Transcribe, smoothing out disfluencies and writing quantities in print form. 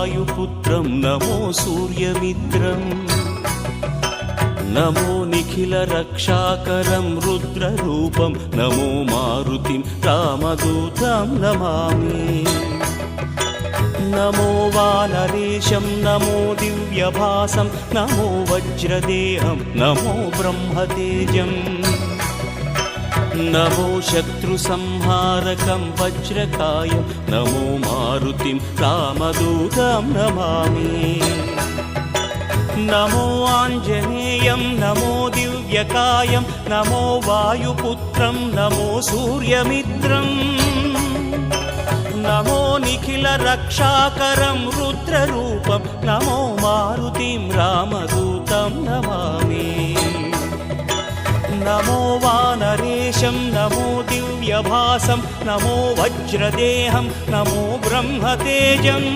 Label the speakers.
Speaker 1: वायुपुत्रं नमो सूर्यमित्रम् नमो निखिलरक्षाकरं रुद्ररूपं नमो मारुतिं रामदूतं Namami नमो वानरेशं नमो दिव्यभासं नमो वज्रदेहं नमो ब्रह्मतेजम् नमो शत्रुसंहारकं वज्रकायं नमो मारुतिं रामदूतं Namami नमो आञ्जनेयं नमो दिव्यकायं नमो वायुपुत्रं नमो सूर्यमित्रम् नमो निखिलरक्षाकरं रुद्ररूपं नमो मारुतिं रामदूतं Namami नमो वानरेशं नमो दिव्यभासं नमो वज्रदेहं नमो ब्रह्मतेजम्